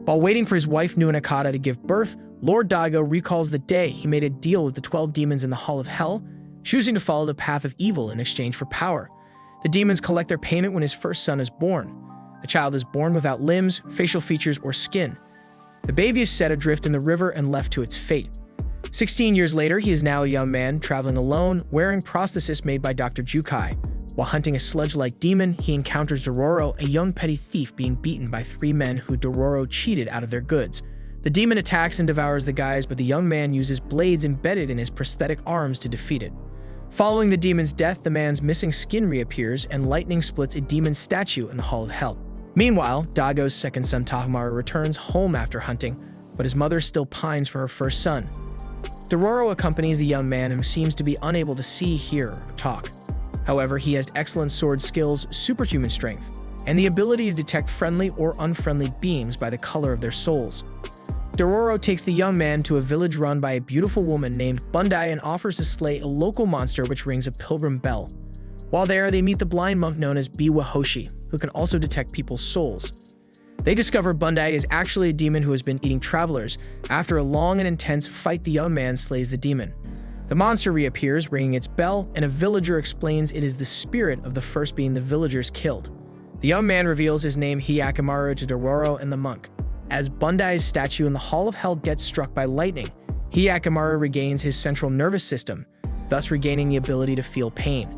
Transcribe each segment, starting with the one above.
While waiting for his wife Nuanakata to give birth, Lord Daigo recalls the day he made a deal with the 12 demons in the Hall of Hell, choosing to follow the path of evil in exchange for power. The demons collect their payment when his first son is born. The child is born without limbs, facial features, or skin. The baby is set adrift in the river and left to its fate. 16 years later, he is now a young man, traveling alone, wearing prosthesis made by Dr. Jukai. While hunting a sludge-like demon, he encounters Dororo, a young petty thief being beaten by 3 men who Dororo cheated out of their goods. The demon attacks and devours the guys, but the young man uses blades embedded in his prosthetic arms to defeat it. Following the demon's death, the man's missing skin reappears, and lightning splits a demon statue in the Hall of Hell. Meanwhile, Daigo's second son Takamaru returns home after hunting, but his mother still pines for her first son. Dororo accompanies the young man, who seems to be unable to see, hear, or talk. However, he has excellent sword skills, superhuman strength, and the ability to detect friendly or unfriendly beings by the color of their souls. Dororo takes the young man to a village run by a beautiful woman named Bundai and offers to slay a local monster which rings a pilgrim bell. While there, they meet the blind monk known as Biwa Hoshi, who can also detect people's souls. They discover Bundai is actually a demon who has been eating travelers. After a long and intense fight, the young man slays the demon. The monster reappears, ringing its bell, and a villager explains it is the spirit of the first being the villagers killed. The young man reveals his name Hyakumaru to Dororo and the monk. As Bundai's statue in the Hall of Hell gets struck by lightning, Hyakumaru regains his central nervous system, thus regaining the ability to feel pain.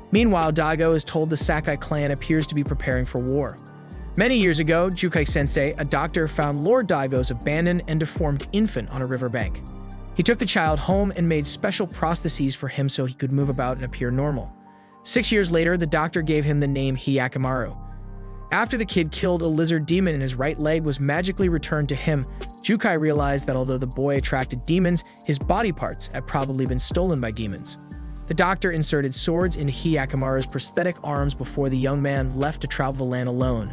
Meanwhile, Daigo is told the Sakai clan appears to be preparing for war. Many years ago, Jukai-sensei, a doctor, found Lord Daigo's abandoned and deformed infant on a riverbank. He took the child home and made special prostheses for him so he could move about and appear normal. 6 years later, the doctor gave him the name Hyakumaru. After the kid killed a lizard demon and his right leg was magically returned to him, Jukai realized that although the boy attracted demons, his body parts had probably been stolen by demons. The doctor inserted swords into Hyakumaru's prosthetic arms before the young man left to travel the land alone.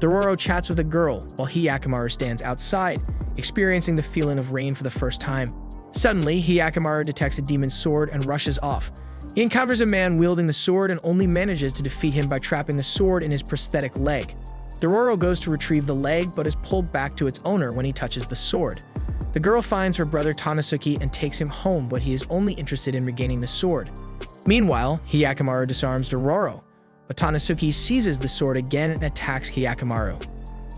Dororo chats with a girl, while Hyakumaru stands outside, experiencing the feeling of rain for the first time. Suddenly, Hyakumaru detects a demon's sword and rushes off. He encounters a man wielding the sword and only manages to defeat him by trapping the sword in his prosthetic leg. Dororo goes to retrieve the leg, but is pulled back to its owner when he touches the sword. The girl finds her brother Tanasuke and takes him home, but he is only interested in regaining the sword. Meanwhile, Hyakumaru disarms Dororo, but Tanasuke seizes the sword again and attacks Hyakumaru.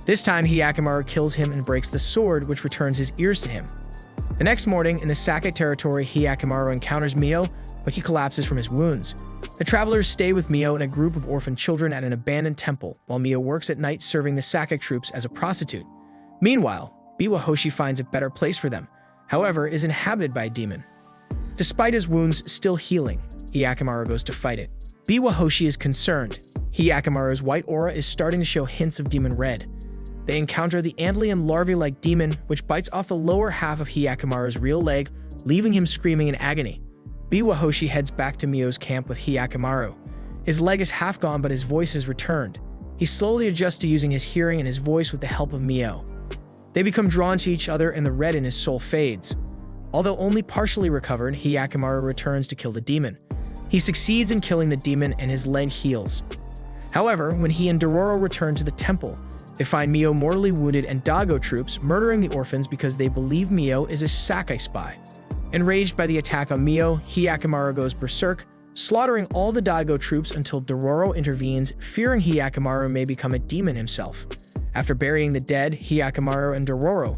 This time, Hyakumaru kills him and breaks the sword, which returns his ears to him. The next morning, in the Sakai territory, Hyakumaru encounters Mio, but he collapses from his wounds. The travelers stay with Mio and a group of orphan children at an abandoned temple, while Mio works at night serving the Sakai troops as a prostitute. Meanwhile, Biwa Hoshi finds a better place for them, however, is inhabited by a demon. Despite his wounds still healing, Hyakumaru goes to fight it. Biwa Hoshi is concerned. Hyakumaru's white aura is starting to show hints of demon red. They encounter the antlion larvae-like demon, which bites off the lower half of Hyakumaru's real leg, leaving him screaming in agony. Biwa Hoshi heads back to Mio's camp with Hyakumaru. His leg is half gone, but his voice has returned. He slowly adjusts to using his hearing and his voice with the help of Mio. They become drawn to each other and the red in his soul fades. Although only partially recovered, Hyakumaru returns to kill the demon. He succeeds in killing the demon and his leg heals. However, when he and Dororo return to the temple, they find Mio mortally wounded and Daigo troops murdering the orphans because they believe Mio is a Sakai spy. Enraged by the attack on Mio, Hyakumaru goes berserk, slaughtering all the Daigo troops until Dororo intervenes, fearing Hyakumaru may become a demon himself. After burying the dead, Hyakumaru and Dororo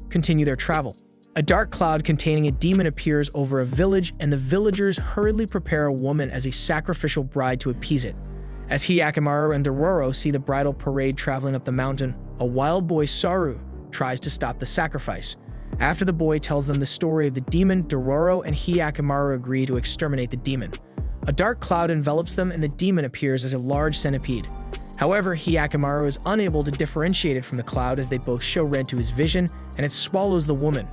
continue their travel. A dark cloud containing a demon appears over a village, and the villagers hurriedly prepare a woman as a sacrificial bride to appease it. As Hyakumaru and Dororo see the bridal parade traveling up the mountain, a wild boy, Saru, tries to stop the sacrifice. After the boy tells them the story of the demon, Dororo and Hyakumaru agree to exterminate the demon. A dark cloud envelops them and the demon appears as a large centipede. However, Hyakumaru is unable to differentiate it from the cloud as they both show red to his vision, and it swallows the woman.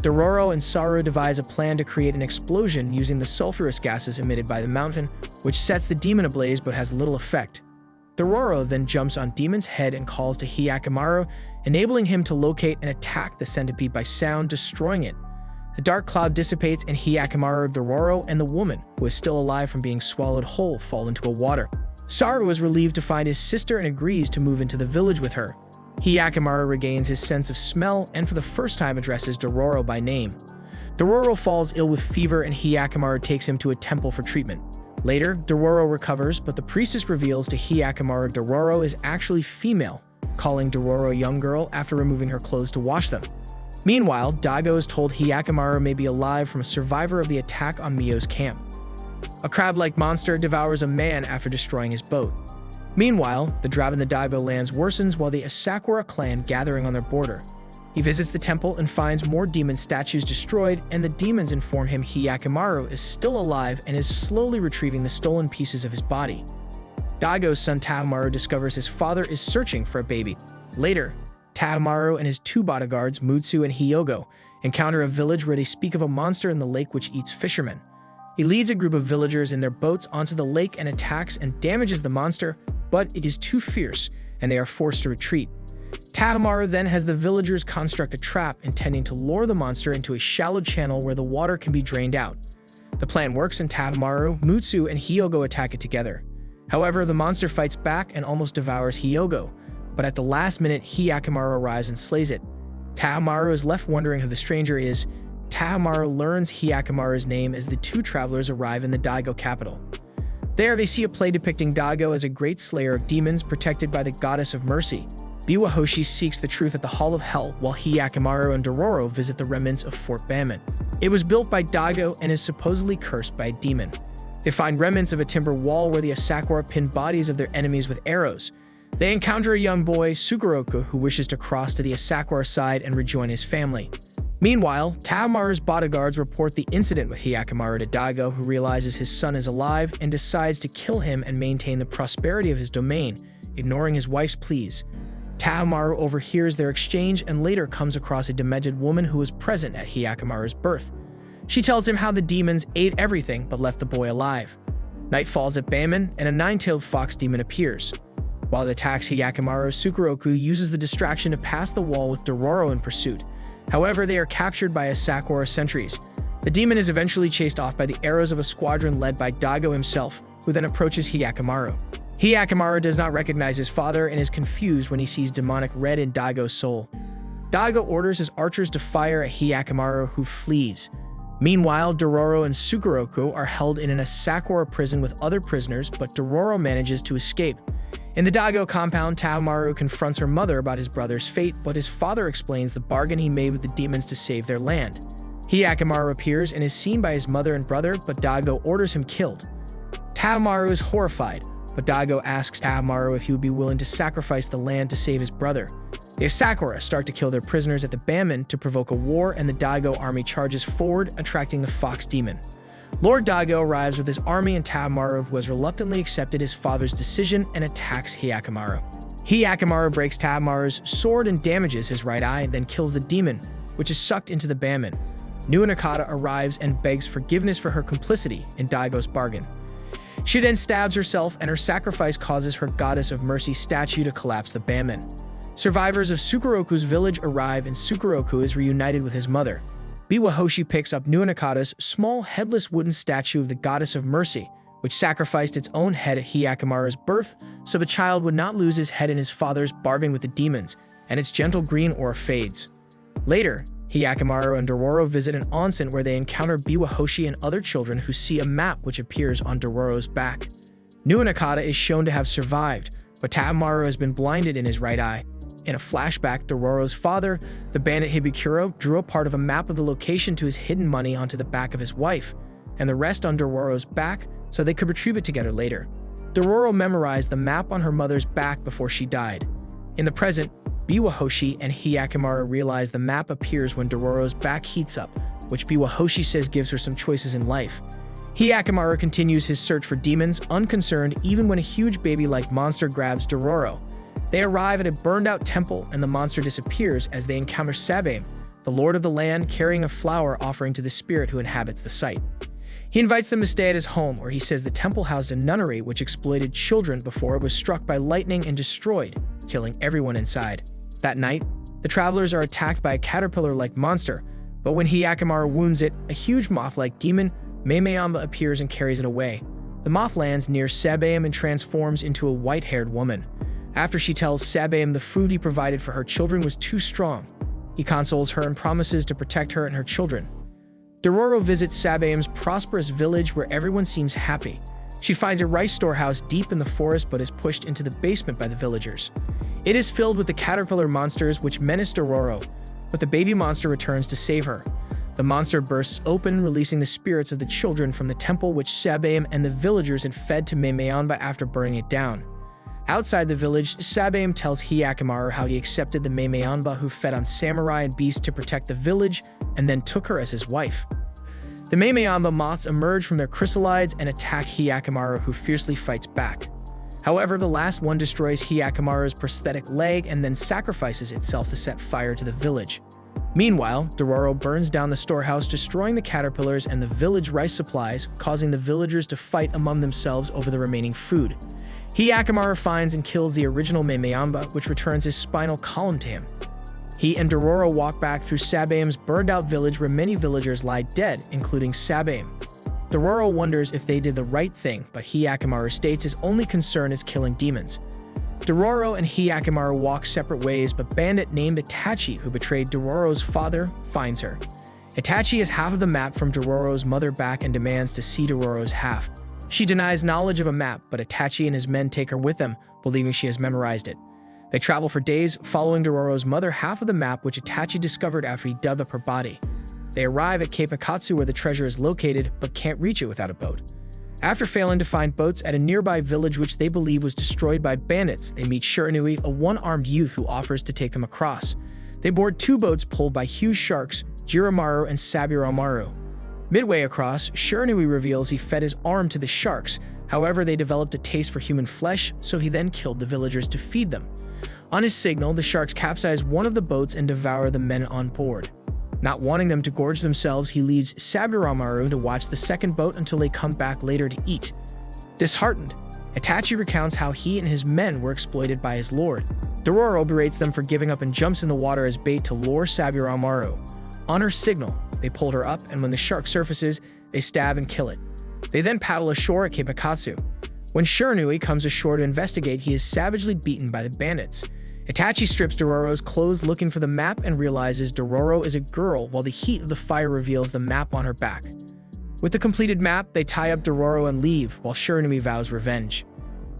Dororo and Saru devise a plan to create an explosion using the sulfurous gases emitted by the mountain, which sets the demon ablaze but has little effect. Dororo then jumps on Demon's head and calls to Hyakumaru, enabling him to locate and attack the centipede by sound, destroying it. The dark cloud dissipates and Hyakumaru, Dororo, and the woman, who is still alive from being swallowed whole, fall into a water. Saru is relieved to find his sister and agrees to move into the village with her. Hyakimaru regains his sense of smell and for the first time addresses Dororo by name. Dororo falls ill with fever and Hyakimaru takes him to a temple for treatment. Later, Dororo recovers, but the priestess reveals to Hyakimaru Dororo is actually female, calling Dororo a young girl after removing her clothes to wash them. Meanwhile, Daigo is told Hyakimaru may be alive from a survivor of the attack on Mio's camp. A crab-like monster devours a man after destroying his boat. Meanwhile, the drought in the Daigo lands worsens while the Asakura clan gathering on their border. He visits the temple and finds more demon statues destroyed, and the demons inform him Hyakimaru is still alive and is slowly retrieving the stolen pieces of his body. Daigo's son Tadamaru discovers his father is searching for a baby. Later, Tadamaru and his two bodyguards, Mutsu and Hyogo, encounter a village where they speak of a monster in the lake which eats fishermen. He leads a group of villagers in their boats onto the lake and attacks and damages the monster, but it is too fierce, and they are forced to retreat. Tadamaru then has the villagers construct a trap intending to lure the monster into a shallow channel where the water can be drained out. The plan works and Tadamaru, Mutsu, and Hyogo attack it together. However, the monster fights back and almost devours Hyogo, but at the last minute, Hyakimaru arrives and slays it. Tadamaru is left wondering who the stranger is. Tadamaru learns Hyakimaru's name as the two travelers arrive in the Daigo capital. There, they see a play depicting Daigo as a great slayer of demons protected by the goddess of mercy. Biwahoshi seeks the truth at the Hall of Hell, while Hyakimaru and Dororo visit the remnants of Fort Bamon. It was built by Daigo and is supposedly cursed by a demon. They find remnants of a timber wall where the Asakura pin bodies of their enemies with arrows. They encounter a young boy, Sugoroku, who wishes to cross to the Asakura side and rejoin his family. Meanwhile, Tadamaru's bodyguards report the incident with Hyakimaru to Daigo, who realizes his son is alive and decides to kill him and maintain the prosperity of his domain, ignoring his wife's pleas. Tadamaru overhears their exchange and later comes across a demented woman who was present at Hyakimaru's birth. She tells him how the demons ate everything but left the boy alive. Night falls at Bamon, and a nine-tailed fox demon appears. While it attacks Hyakimaru, Sugoroku uses the distraction to pass the wall with Dororo in pursuit. However, they are captured by Asakura sentries. The demon is eventually chased off by the arrows of a squadron led by Daigo himself, who then approaches Hyakimaru. Hyakimaru does not recognize his father and is confused when he sees demonic red in Daigo's soul. Daigo orders his archers to fire at Hyakimaru, who flees. Meanwhile, Dororo and Sugoroku are held in an Asakura prison with other prisoners, but Dororo manages to escape. In the Daigo compound, Tadamaru confronts her mother about his brother's fate, but his father explains the bargain he made with the demons to save their land. Hyakimaru appears and is seen by his mother and brother, but Daigo orders him killed. Tadamaru is horrified, but Daigo asks Tadamaru if he would be willing to sacrifice the land to save his brother. The Asakura start to kill their prisoners at the Bamon to provoke a war, and the Daigo army charges forward, attracting the fox demon. Lord Daigo arrives with his army and Tadamaru, who has reluctantly accepted his father's decision, and attacks Hyakimaru. Hyakimaru breaks Tadamaru's sword and damages his right eye, then kills the demon, which is sucked into the Bamon. Nuanakata arrives and begs forgiveness for her complicity in Daigo's bargain. She then stabs herself, and her sacrifice causes her goddess of mercy statue to collapse the Bamon. Survivors of Sugoroku's village arrive, and Sugoroku is reunited with his mother. Biwahoshi picks up Nuanakata's small, headless wooden statue of the goddess of mercy, which sacrificed its own head at Hyakimaru's birth, so the child would not lose his head in his father's bargain with the demons, and its gentle green aura fades. Later, Hyakimaru and Dororo visit an onsen where they encounter Biwahoshi and other children who see a map which appears on Dororo's back. Nuanakata is shown to have survived, but Tadamaru has been blinded in his right eye. In a flashback, Dororo's father, the bandit Hibikuro, drew a part of a map of the location to his hidden money onto the back of his wife, and the rest on Dororo's back so they could retrieve it together later. Dororo memorized the map on her mother's back before she died. In the present, Biwahoshi and Hyakimaru realize the map appears when Dororo's back heats up, which Biwahoshi says gives her some choices in life. Hyakimaru continues his search for demons, unconcerned even when a huge baby-like monster grabs Dororo. They arrive at a burned-out temple, and the monster disappears as they encounter Sabame, the lord of the land, carrying a flower offering to the spirit who inhabits the site. He invites them to stay at his home, where he says the temple housed a nunnery which exploited children before it was struck by lightning and destroyed, killing everyone inside. That night, the travelers are attacked by a caterpillar-like monster, but when Hyakimaru wounds it, a huge moth-like demon, Memeamba, appears and carries it away. The moth lands near Sabame and transforms into a white-haired woman. After she tells Sabaim the food he provided for her children was too strong, he consoles her and promises to protect her and her children. Dororo visits Sabaim's prosperous village where everyone seems happy. She finds a rice storehouse deep in the forest but is pushed into the basement by the villagers. It is filled with the caterpillar monsters which menace Dororo, but the baby monster returns to save her. The monster bursts open, releasing the spirits of the children from the temple which Sabaim and the villagers had fed to Meimeyanba after burning it down. Outside the village, Sabaim tells Hyakkimaru how he accepted the Meimeyanba who fed on samurai and beasts to protect the village and then took her as his wife. The Meimeyanba moths emerge from their chrysalides and attack Hyakkimaru, who fiercely fights back. However, the last one destroys Hyakkimaru's prosthetic leg and then sacrifices itself to set fire to the village. Meanwhile, Dororo burns down the storehouse, destroying the caterpillars and the village rice supplies, causing the villagers to fight among themselves over the remaining food. Hyakkimaru finds and kills the original Meimeyanba, which returns his spinal column to him. He and Dororo walk back through Sabaim's burned-out village where many villagers lie dead, including Sabaim. Dororo wonders if they did the right thing, but Hyakkimaru states his only concern is killing demons. Dororo and Hyakkimaru walk separate ways, but bandit named Itachi, who betrayed Dororo's father, finds her. Itachi has half of the map from Dororo's mother back and demands to see Dororo's half. She denies knowledge of a map, but Itachi and his men take her with them, believing she has memorized it. They travel for days, following Dororo's mother half of the map which Itachi discovered after he dug up her body. They arrive at Cape Akatsu where the treasure is located, but can't reach it without a boat. After failing to find boats at a nearby village which they believe was destroyed by bandits, they meet Shiranui, a one-armed youth who offers to take them across. They board two boats pulled by huge sharks, Jiromaru and Saburomaru. Midway across, Shiranui reveals he fed his arm to the sharks. However, they developed a taste for human flesh, so he then killed the villagers to feed them. On his signal, the sharks capsize one of the boats and devour the men on board. Not wanting them to gorge themselves, he leaves Saburomaru to watch the second boat until they come back later to eat. Disheartened, Itachi recounts how he and his men were exploited by his lord. Dororo berates them for giving up and jumps in the water as bait to lure Saburomaru. On her signal, they pull her up, and when the shark surfaces, they stab and kill it. They then paddle ashore at Cape Akatsu. When Shiranui comes ashore to investigate, he is savagely beaten by the bandits. Itachi strips Dororo's clothes looking for the map and realizes Dororo is a girl, while the heat of the fire reveals the map on her back. With the completed map, they tie up Dororo and leave, while Shiranui vows revenge.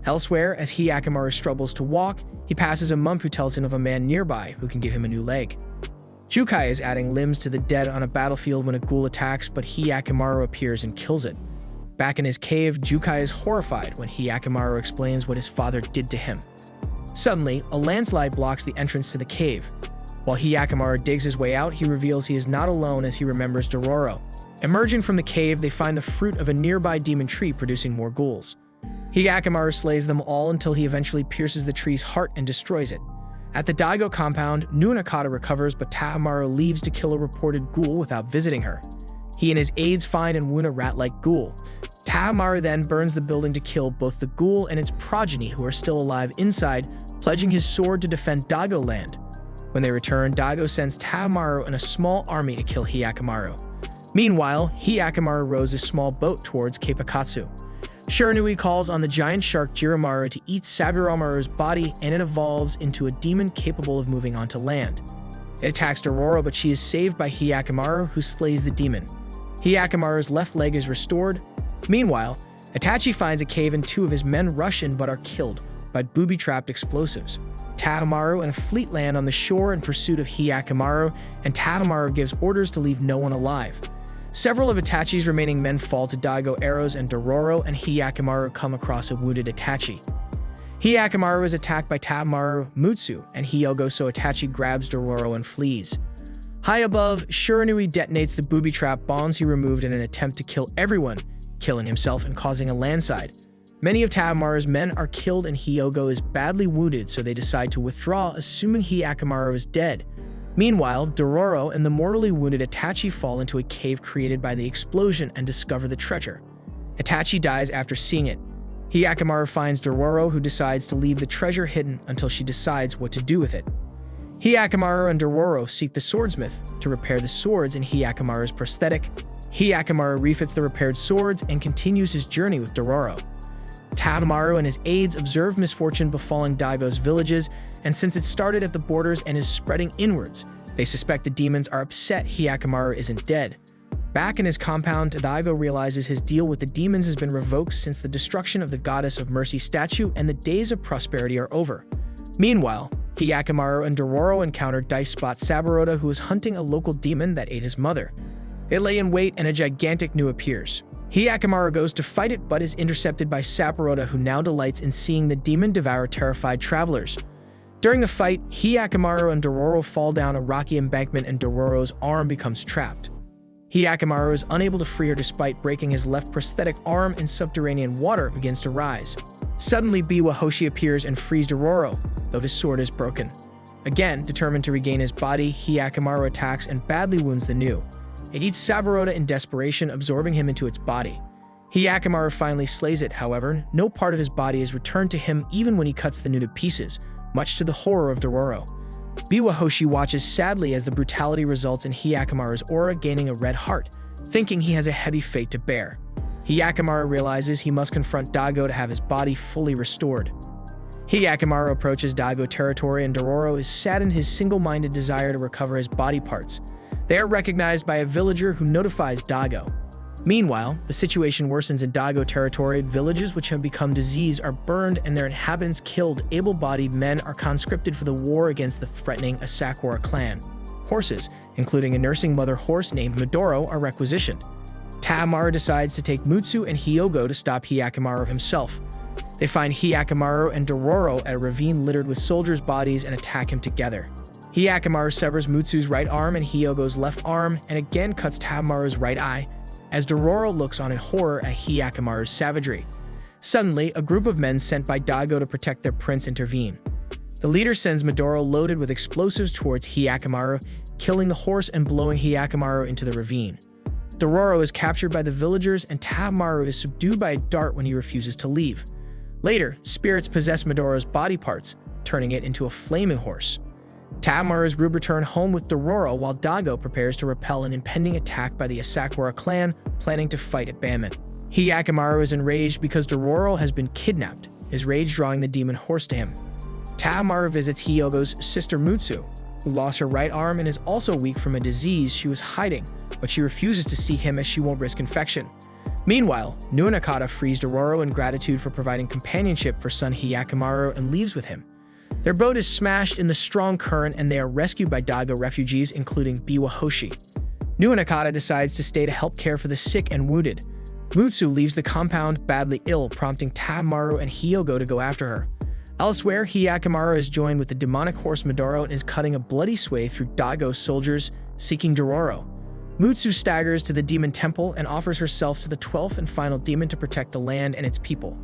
Elsewhere, as Hyakkimaru struggles to walk, he passes a monk who tells him of a man nearby who can give him a new leg. Jukai is adding limbs to the dead on a battlefield when a ghoul attacks, but Hyakkimaru appears and kills it. Back in his cave, Jukai is horrified when Hyakkimaru explains what his father did to him. Suddenly, a landslide blocks the entrance to the cave. While Hyakkimaru digs his way out, he reveals he is not alone as he remembers Dororo. Emerging from the cave, they find the fruit of a nearby demon tree producing more ghouls. Hyakkimaru slays them all until he eventually pierces the tree's heart and destroys it. At the Daigo compound, Nuanakata recovers, but Tahamaru leaves to kill a reported ghoul without visiting her. He and his aides find and wound a rat-like ghoul. Tahamaru then burns the building to kill both the ghoul and its progeny who are still alive inside, pledging his sword to defend Daigo land. When they return, Daigo sends Tahamaru and a small army to kill Hyakkimaru. Meanwhile, Hyakkimaru rows a small boat towards Cape Akatsu. Shiranui calls on the giant shark Jiromaru to eat Saburomaru's body, and it evolves into a demon capable of moving onto land. It attacks Dororo, but she is saved by Hyakkimaru, who slays the demon. Hyakkimaru's left leg is restored. Meanwhile, Itachi finds a cave and two of his men rush in but are killed by booby-trapped explosives. Tahamaru and a fleet land on the shore in pursuit of Hyakkimaru, and Tahamaru gives orders to leave no one alive. Several of Itachi's remaining men fall to Daigo arrows, and Dororo and Hyakkimaru come across a wounded Itachi. Hyakkimaru is attacked by Tahamaru, Mutsu, and Hyogo, so Itachi grabs Dororo and flees. High above, Shiranui detonates the booby-trap bombs he removed in an attempt to kill everyone, killing himself and causing a landslide. Many of Tahamaru's men are killed and Hyogo is badly wounded, so they decide to withdraw, assuming Hyakkimaru is dead. Meanwhile, Dororo and the mortally wounded Itachi fall into a cave created by the explosion and discover the treasure. Itachi dies after seeing it. Hyakkimaru finds Dororo, who decides to leave the treasure hidden until she decides what to do with it. Hyakkimaru and Dororo seek the swordsmith to repair the swords in Hyakkimaru's prosthetic. Hyakkimaru refits the repaired swords and continues his journey with Dororo. Tamaru and his aides observe misfortune befalling Daigo's villages, and since it started at the borders and is spreading inwards, they suspect the demons are upset Hyakumaru isn't dead. Back in his compound, Daigo realizes his deal with the demons has been revoked since the destruction of the Goddess of Mercy statue and the days of prosperity are over. Meanwhile, Hyakumaru and Dororo encounter Dice Spot Saburota, who is hunting a local demon that ate his mother. They lay in wait and a gigantic Nu appears. Hyakumaru goes to fight it but is intercepted by Saburota, who now delights in seeing the demon devour terrified travelers. During the fight, Hyakumaru and Dororo fall down a rocky embankment and Dororo's arm becomes trapped. Hyakumaru is unable to free her despite breaking his left prosthetic arm, and subterranean water begins to rise. Suddenly, Biwa Hoshi appears and frees Dororo, though his sword is broken. Again, determined to regain his body, Hyakumaru attacks and badly wounds the Nu. It eats Saburota in desperation, absorbing him into its body. Hyakumaru finally slays it, however, no part of his body is returned to him even when he cuts the Nu to pieces, much to the horror of Dororo. Biwa Hoshi watches sadly as the brutality results in Hyakumaru's aura gaining a red heart, thinking he has a heavy fate to bear. Hyakumaru realizes he must confront Daigo to have his body fully restored. Hyakumaru approaches Daigo territory and Dororo is sad in his single-minded desire to recover his body parts. They are recognized by a villager who notifies Daigo. Meanwhile, the situation worsens in Daigo territory. Villages which have become diseased are burned and their inhabitants killed. Able-bodied men are conscripted for the war against the threatening Asakura clan. Horses, including a nursing mother horse named Midoro, are requisitioned. Tamaru decides to take Mutsu and Hyogo to stop Hyakumaru himself. They find Hyakumaru and Dororo at a ravine littered with soldiers' bodies and attack him together. Hyakumaru severs Mutsu's right arm and Hyogo's left arm, and again cuts Tamaru's right eye, as Dororo looks on in horror at Hyakumaru's savagery. Suddenly, a group of men sent by Daigo to protect their prince intervene. The leader sends Midoro loaded with explosives towards Hyakumaru, killing the horse and blowing Hyakumaru into the ravine. Dororo is captured by the villagers and Tamaru is subdued by a dart when he refuses to leave. Later, spirits possess Midoro's body parts, turning it into a flaming horse. Tamaru's group return home with Dororo while Daigo prepares to repel an impending attack by the Asakura clan, planning to fight at Banman. Hyakumaru is enraged because Dororo has been kidnapped, his rage drawing the demon horse to him. Tamaru visits Hyogo's sister Mutsu, who lost her right arm and is also weak from a disease she was hiding, but she refuses to see him as she won't risk infection. Meanwhile, Nuanakata frees Dororo in gratitude for providing companionship for son Hyakumaru and leaves with him. Their boat is smashed in the strong current and they are rescued by Daigo refugees, including Biwa Hoshi. Nuanakata decides to stay to help care for the sick and wounded. Mutsu leaves the compound badly ill, prompting Tamaru and Hyogo to go after her. Elsewhere, Hyakumaru is joined with the demonic horse Midoro and is cutting a bloody sway through Daigo's soldiers, seeking Dororo. Mutsu staggers to the demon temple and offers herself to the 12th and final demon to protect the land and its people.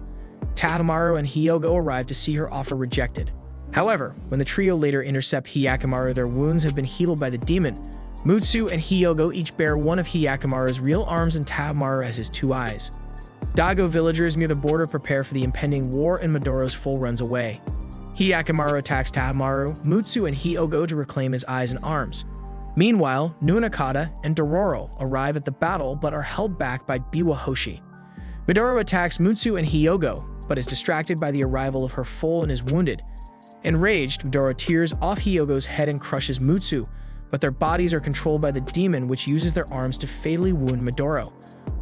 Tamaru and Hyogo arrive to see her offer rejected. However, when the trio later intercept Hyakumaru, their wounds have been healed by the demon. Mutsu and Hyogo each bear one of Hyakumaru's real arms and Tamaru as his two eyes. Daigo villagers near the border prepare for the impending war and Midoro's foal runs away. Hyakumaru attacks Tamaru, Mutsu, and Hyogo to reclaim his eyes and arms. Meanwhile, Nuanakata and Dororo arrive at the battle but are held back by Biwa Hoshi. Midoro attacks Mutsu and Hyogo, but is distracted by the arrival of her foal and is wounded. Enraged, Midoro tears off Hyogo's head and crushes Mutsu, but their bodies are controlled by the demon, which uses their arms to fatally wound Midoro.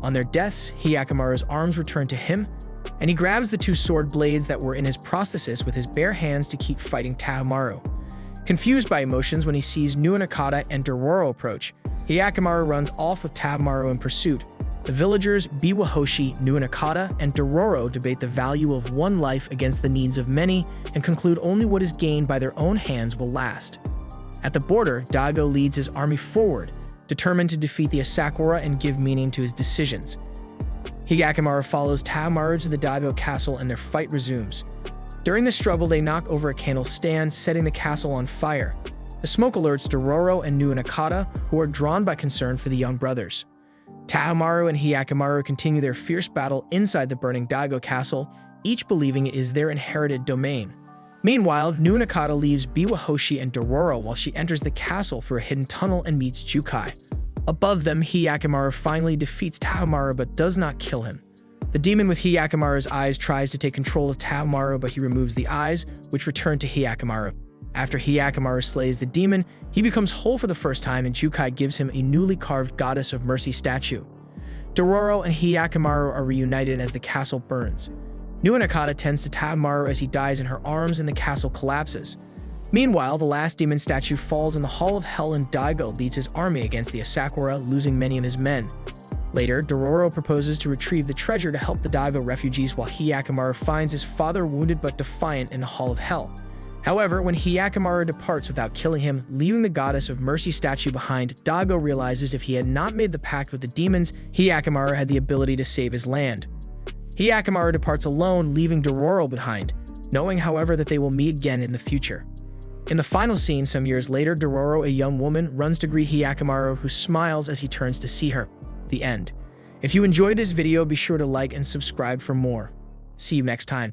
On their deaths, Hyakumaru's arms return to him, and he grabs the two sword blades that were in his prosthesis with his bare hands to keep fighting Tamaru. Confused by emotions when he sees Nuanakata and Dororo approach, Hyakumaru runs off with Tamaru in pursuit. The villagers Biwa Hoshi, Nuanakata, and Dororo debate the value of one life against the needs of many and conclude only what is gained by their own hands will last. At the border, Daigo leads his army forward, determined to defeat the Asakura and give meaning to his decisions. Hyakumaru follows Tamaru to the Daigo castle and their fight resumes. During the struggle, they knock over a candle stand, setting the castle on fire. The smoke alerts Dororo and Nuanakata, who are drawn by concern for the young brothers. Tamaru and Hyakumaru continue their fierce battle inside the burning Daigo castle, each believing it is their inherited domain. Meanwhile, Nuanakata leaves Biwa Hoshi and Dororo while she enters the castle through a hidden tunnel and meets Jukai. Above them, Hyakumaru finally defeats Tamaru but does not kill him. The demon with Hyakkimaru's eyes tries to take control of Taamaru, but he removes the eyes, which return to Hyakkimaru. After Hyakkimaru slays the demon, he becomes whole for the first time, and Jukai gives him a newly carved Goddess of Mercy statue. Dororo and Hyakkimaru are reunited as the castle burns. Nuanakata tends to Taamaru as he dies in her arms and the castle collapses. Meanwhile, the last demon statue falls in the Hall of Hell and Daigo leads his army against the Asakura, losing many of his men. Later, Dororo proposes to retrieve the treasure to help the Daigo refugees while Hyakkimaru finds his father wounded but defiant in the Hall of Hell. However, when Hyakkimaru departs without killing him, leaving the Goddess of Mercy statue behind, Daigo realizes if he had not made the pact with the demons, Hyakkimaru had the ability to save his land. Hyakkimaru departs alone, leaving Dororo behind, knowing, however, that they will meet again in the future. In the final scene, some years later, Dororo, a young woman, runs to greet Hyakkimaru, who smiles as he turns to see her. The end. If you enjoyed this video, be sure to like and subscribe for more. See you next time.